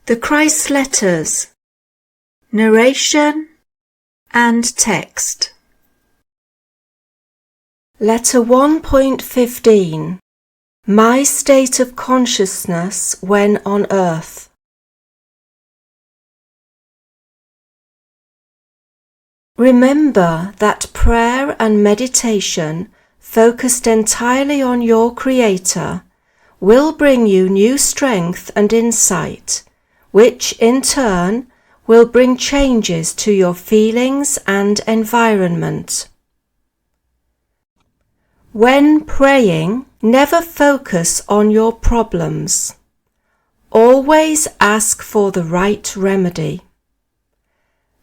The Christ Letters, Narration and Text. Letter 1.15. My state of consciousness when on earth. Remember that prayer and meditation focused entirely on your Creator will bring you new strength and insight, which in turn will bring changes to your feelings and environment. When praying, never focus on your problems. Always ask for the right remedy.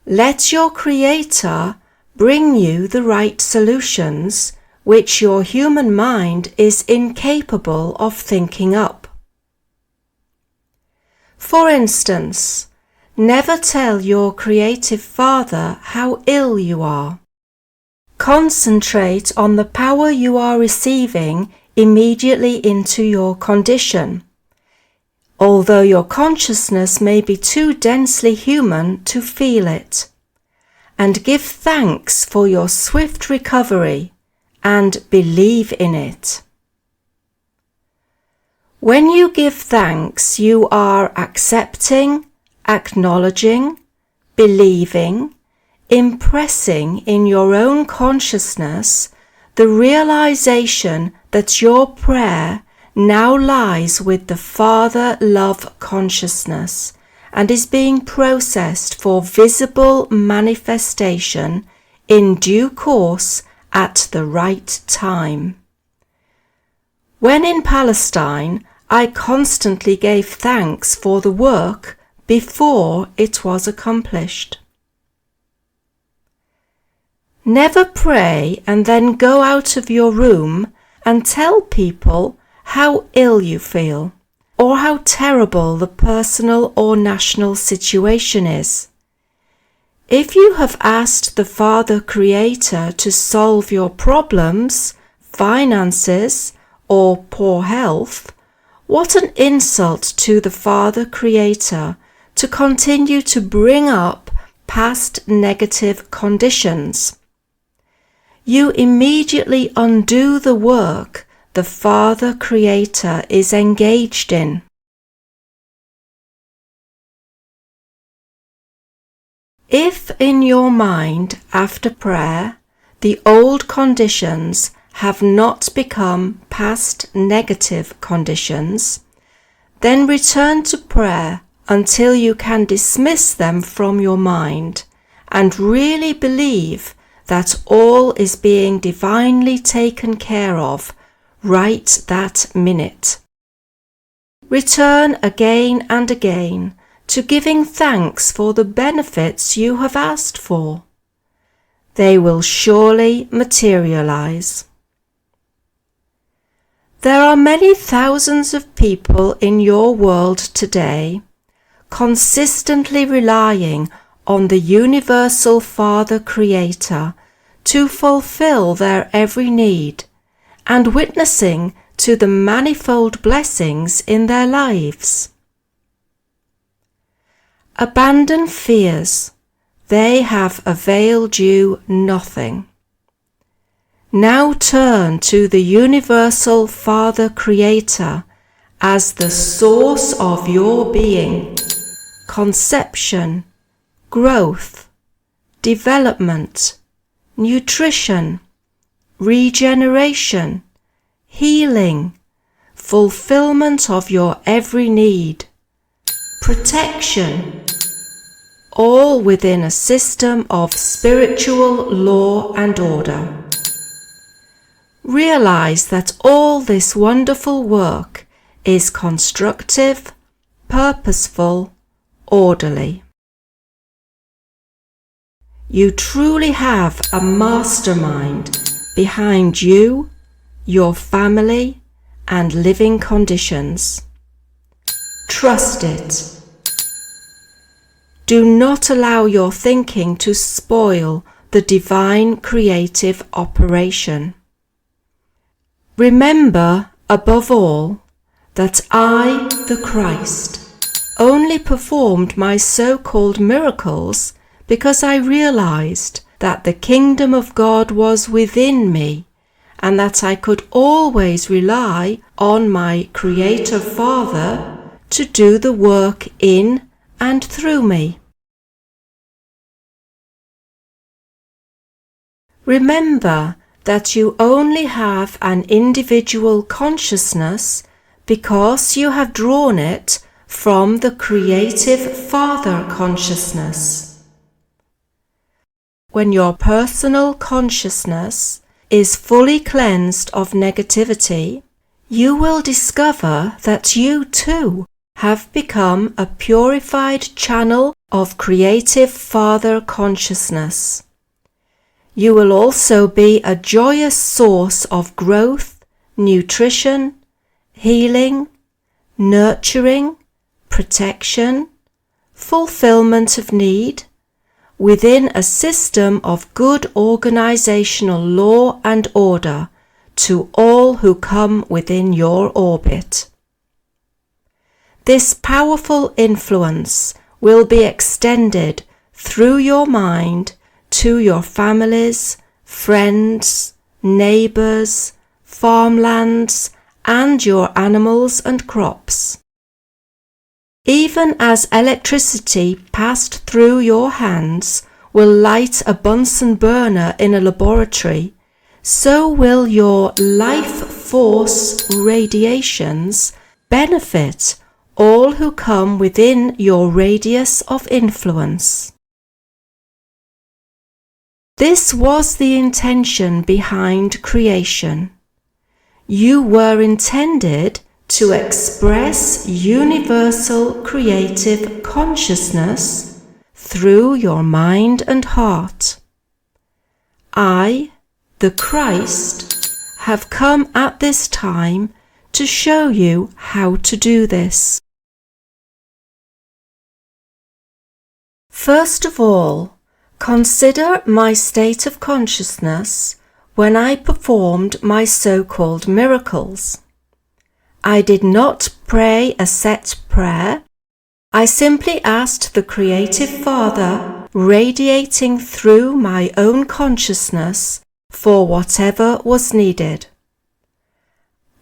Let your Creator bring you the right solutions which your human mind is incapable of thinking up. For instance, never tell your creative Father how ill you are. Concentrate on the power you are receiving immediately into your condition, although your consciousness may be too densely human to feel it, and give thanks for your swift recovery and believe in it. When you give thanks, you are accepting, acknowledging, believing, impressing in your own consciousness the realization that your prayer now lies with the Father love consciousness and is being processed for visible manifestation in due course at the right time. When in Palestine, I constantly gave thanks for the work before it was accomplished. Never pray and then go out of your room and tell people how ill you feel or how terrible the personal or national situation is. If you have asked the Father Creator to solve your problems, finances, or poor health, what an insult to the Father Creator to continue to bring up past negative conditions. You immediately undo the work the Father Creator is engaged in. If in your mind after prayer the old conditions have not become past negative conditions, then return to prayer until you can dismiss them from your mind and really believe that all is being divinely taken care of right that minute. Return again and again to giving thanks for the benefits you have asked for. They will surely materialize. There are many thousands of people in your world today consistently relying on the universal Father Creator to fulfill their every need and witnessing to the manifold blessings in their lives. Abandon fears. They have availed you nothing. Now turn to the universal Father Creator as the source of your being, conception, growth, development, nutrition, regeneration, healing, fulfillment of your every need, protection, all within a system of spiritual law and order. Realize that all this wonderful work is constructive, purposeful, orderly. You truly have a mastermind behind you, your family, and living conditions. Trust it. Do not allow your thinking to spoil the divine creative operation. Remember, above all, that I, the Christ, only performed my so-called miracles because I realized that the kingdom of God was within me and that I could always rely on my Creator Father to do the work in and through me. Remember that you only have an individual consciousness because you have drawn it from the Creative Father consciousness. When your personal consciousness is fully cleansed of negativity, you will discover that you too have become a purified channel of Creative Father consciousness. You will also be a joyous source of growth, nutrition, healing, nurturing, protection, fulfillment of need, within a system of good organizational law and order to all who come within your orbit. This powerful influence will be extended through your mind to your families, friends, neighbors, farmlands, and your animals and crops. Even as electricity passed through your hands will light a Bunsen burner in a laboratory, so will your life force radiations benefit all who come within your radius of influence. This was the intention behind creation. You were intended to express universal creative consciousness through your mind and heart. I, the Christ, have come at this time to show you how to do this. First of all, consider my state of consciousness when I performed my so-called miracles. I did not pray a set prayer. I simply asked the Creative Father, radiating through my own consciousness, for whatever was needed.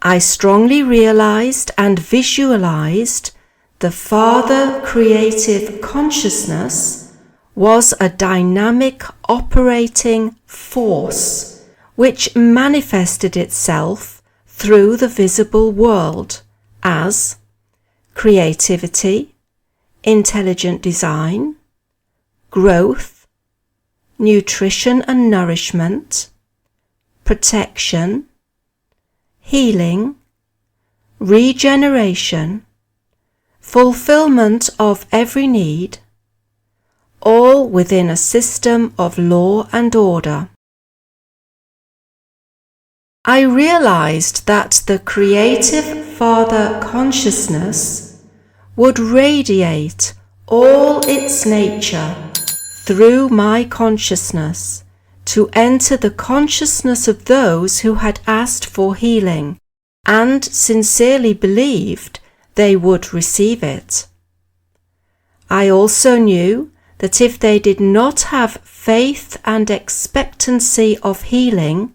I strongly realized and visualized the Father Creative Consciousness was a dynamic operating force which manifested itself through the visible world as creativity, intelligent design, growth, nutrition and nourishment, protection, healing, regeneration, fulfillment of every need, all within a system of law and order. I realized that the Creative Father consciousness would radiate all its nature through my consciousness to enter the consciousness of those who had asked for healing and sincerely believed they would receive it. I also knew that if they did not have faith and expectancy of healing,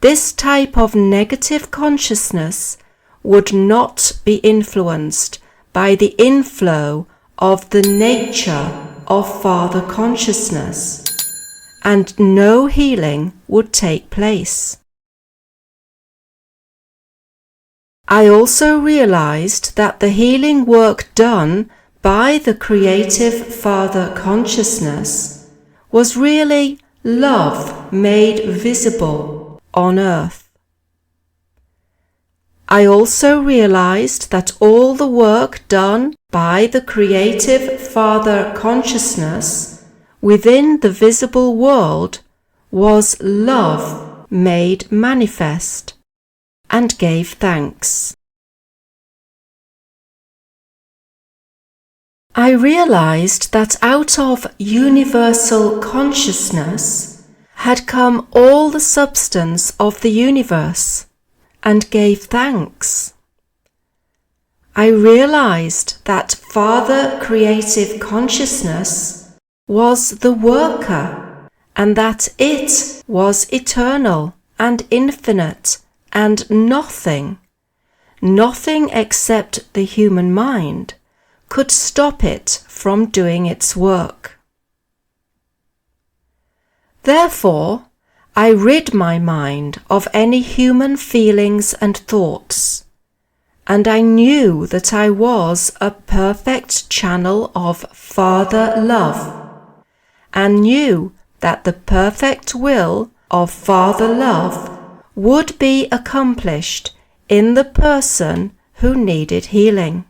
this type of negative consciousness would not be influenced by the inflow of the nature of Father consciousness, and no healing would take place. I also realized that the healing work done by the Creative Father consciousness was really love made visible on earth. I also realized that all the work done by the Creative Father consciousness within the visible world was love made manifest, and gave thanks. I realized that out of universal consciousness had come all the substance of the universe, and gave thanks. I realized that Father Creative Consciousness was the worker, and that it was eternal and infinite, and nothing except the human mind could stop it from doing its work. Therefore, I rid my mind of any human feelings and thoughts, and I knew that I was a perfect channel of Father love, and knew that the perfect will of Father love would be accomplished in the person who needed healing.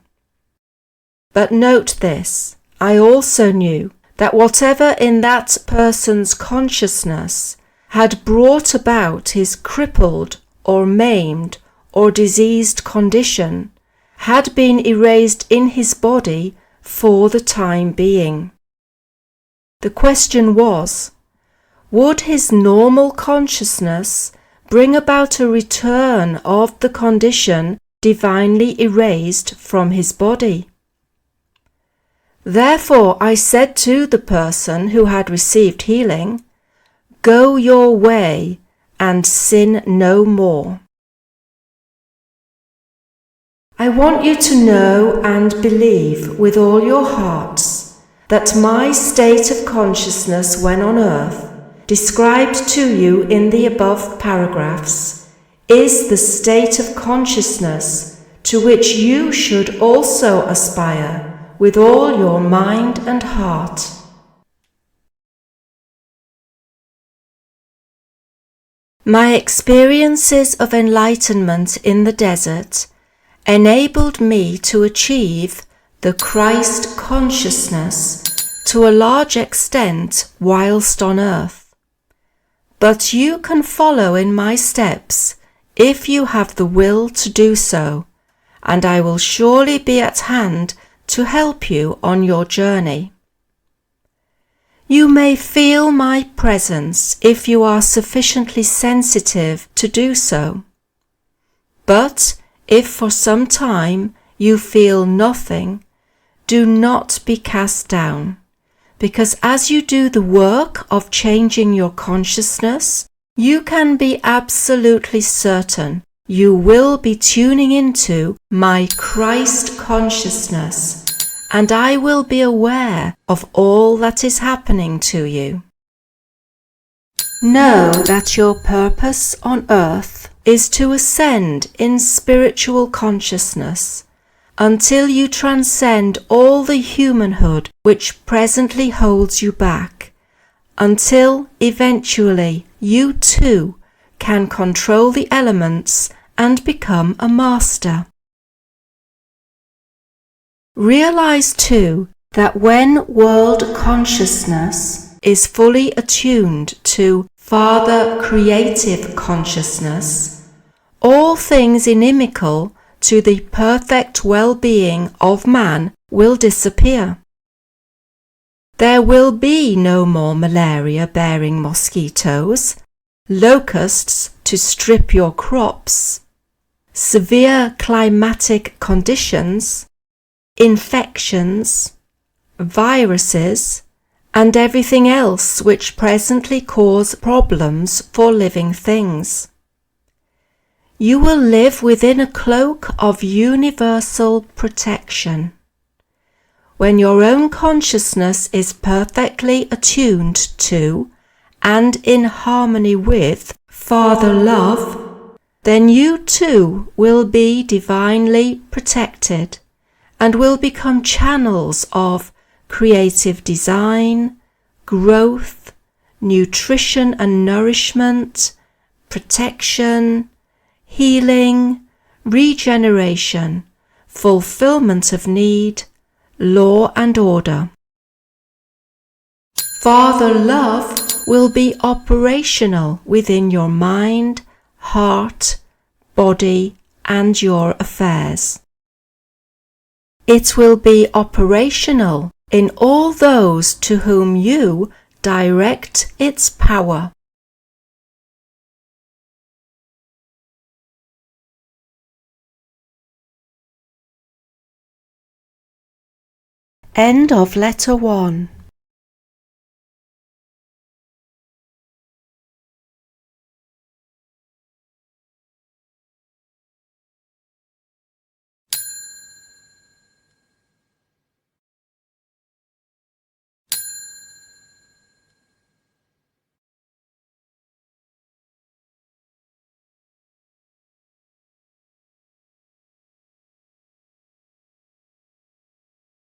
But note this, I also knew that whatever in that person's consciousness had brought about his crippled or maimed or diseased condition had been erased in his body for the time being. The question was, would his normal consciousness bring about a return of the condition divinely erased from his body? Therefore I said to the person who had received healing, "Go your way and sin no more." I want you to know and believe with all your hearts that my state of consciousness when on earth, described to you in the above paragraphs, is the state of consciousness to which you should also aspire with all your mind and heart. My experiences of enlightenment in the desert enabled me to achieve the Christ consciousness to a large extent whilst on earth. But you can follow in my steps if you have the will to do so, and I will surely be at hand to help you on your journey. You may feel my presence if you are sufficiently sensitive to do so. But if for some time you feel nothing, do not be cast down, because as you do the work of changing your consciousness, you can be absolutely certain you will be tuning into my Christ consciousness, and I will be aware of all that is happening to you. Know that your purpose on earth is to ascend in spiritual consciousness until you transcend all the humanhood which presently holds you back, until eventually you too can control the elements and become a master. Realize too that when world consciousness is fully attuned to Father Creative Consciousness, all things inimical to the perfect well-being of man will disappear. There will be no more malaria-bearing mosquitoes, locusts to strip your crops, severe climatic conditions, infections, viruses, and everything else which presently cause problems for living things. You will live within a cloak of universal protection. When your own consciousness is perfectly attuned to and in harmony with Father Love, then you too will be divinely protected and will become channels of creative design, growth, nutrition and nourishment, protection, healing, regeneration, fulfillment of need, law and order. Father Love will be operational within your mind, heart, body, and your affairs. It will be operational in all those to whom you direct its power. End of letter 1.